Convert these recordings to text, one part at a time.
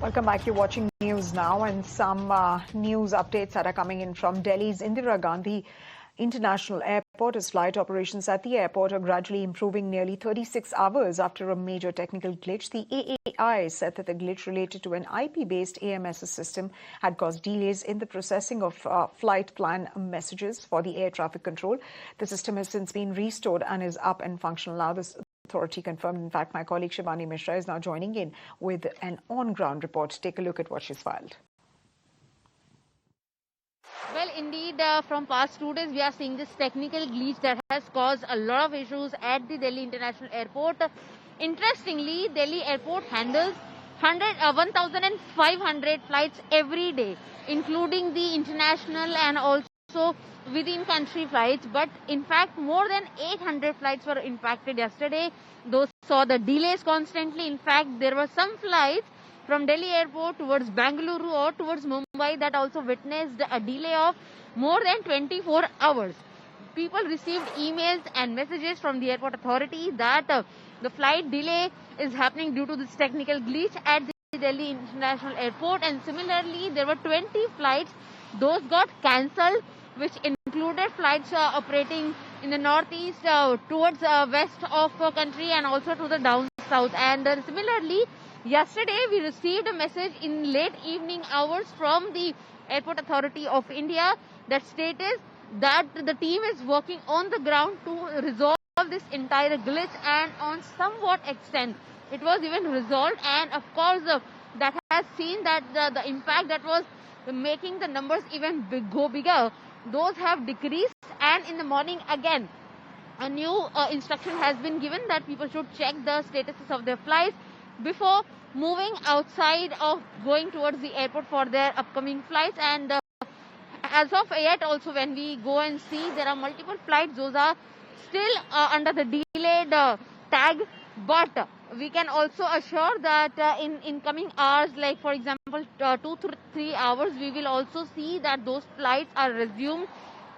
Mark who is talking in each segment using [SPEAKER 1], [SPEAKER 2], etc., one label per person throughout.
[SPEAKER 1] Welcome back. You're watching News Now, and some news updates that are coming in from Delhi's Indira Gandhi International Airport. As flight operations at the airport are gradually improving nearly 36 hours after a major technical glitch. The AAI said that the glitch related to an IP-based AMS system had caused delays in the processing of flight plan messages for the air traffic control. The system has since been restored and is up and functional now. This authority confirmed. In fact, my colleague Shivani Mishra is now joining in with an on-ground report. Take a look at what she's filed.
[SPEAKER 2] Well, indeed, from past 2 days, we are seeing this technical glitch that has caused a lot of issues at the Delhi International Airport. Interestingly, Delhi Airport handles 1,500 flights every day, including the international and also within country flights. But in fact, more than 800 flights were impacted yesterday. Those saw the delays constantly. In fact, there were some flights from Delhi Airport towards Bangalore or towards Mumbai that also witnessed a delay of more than 24 hours. People received emails and messages from the airport authority that the flight delay is happening due to this technical glitch at the Delhi International Airport. And similarly, there were 20 flights. Those got cancelled, which included flights operating in the northeast towards west of country and also to the down south. And similarly, yesterday, we received a message in late evening hours from the Airport Authority of India that stated that the team is working on the ground to resolve this entire glitch, and on somewhat extent, it was even resolved. And of course, that has seen that the impact that was making the numbers even go bigger, those have decreased. And in the morning, again, a new instruction has been given that people should check the statuses of their flights before moving outside of going towards the airport for their upcoming flights. And as of yet, also when we go and see, there are multiple flights. Those are still under the delayed tag. But we can also assure that in coming hours, like for example 2 to 3 hours, we will also see that those flights are resumed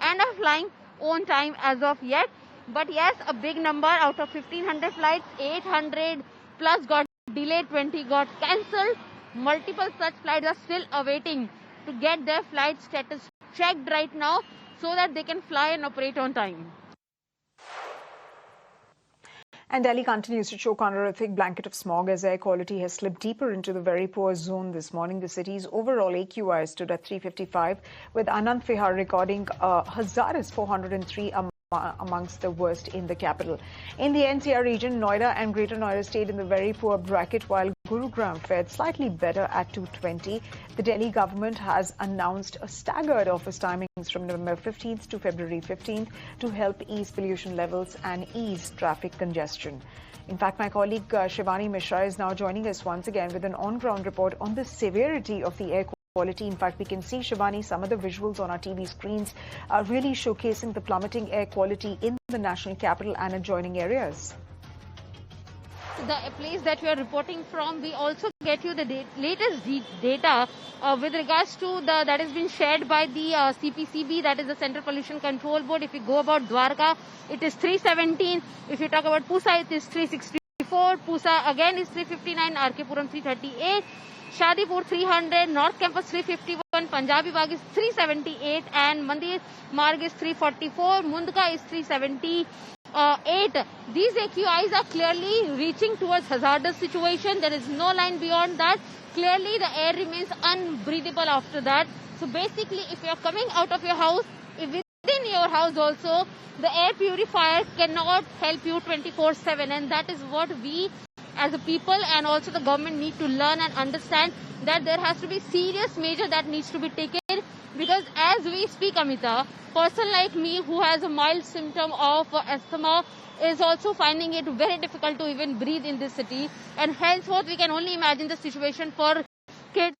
[SPEAKER 2] and are flying on time as of yet. But yes, a big number out of 1,500 flights, 800 plus got delayed, 20 got cancelled. Multiple such flights are still awaiting to get their flight status checked right now so that they can fly and operate on time.
[SPEAKER 1] And Delhi continues to choke under a thick blanket of smog as air quality has slipped deeper into the very poor zone this morning. The city's overall AQI stood at 355, with Anand Vihar recording as 403 amongst the worst in the capital. In the NCR region, Noida and Greater Noida stayed in the very poor bracket, while Gurugram fared slightly better at 220. The Delhi government has announced a staggered office timings from November 15th to February 15th to help ease pollution levels and ease traffic congestion. In fact, my colleague Shivani Mishra is now joining us once again with an on-ground report on the severity of the air quality. In fact, we can see, Shivani, some of the visuals on our TV screens are really showcasing the plummeting air quality in the national capital and adjoining areas.
[SPEAKER 2] The place that we are reporting from, we also get you the latest data with regards to that has been shared by the CPCB, that is the Central Pollution Control Board. If you go about Dwarka, it is 317. If you talk about Pusa, it is 364. Pusa again is 359. RK Puram 338. Shadipur 300, North Campus 351, Punjabi Bagh is 378, and Mandir Marg is 344, Mundka is 378. These AQIs are clearly reaching towards hazardous situation. There is no line beyond that. Clearly, the air remains unbreathable after that. So basically, if you are coming out of your house, if within your house also, the air purifier cannot help you 24/7, and that is what we as a people and also the government need to learn and understand, that there has to be serious measure that needs to be taken. Because as we speak, Amita, person like me who has a mild symptom of asthma is also finding it very difficult to even breathe in this city. And henceforth, we can only imagine the situation for kids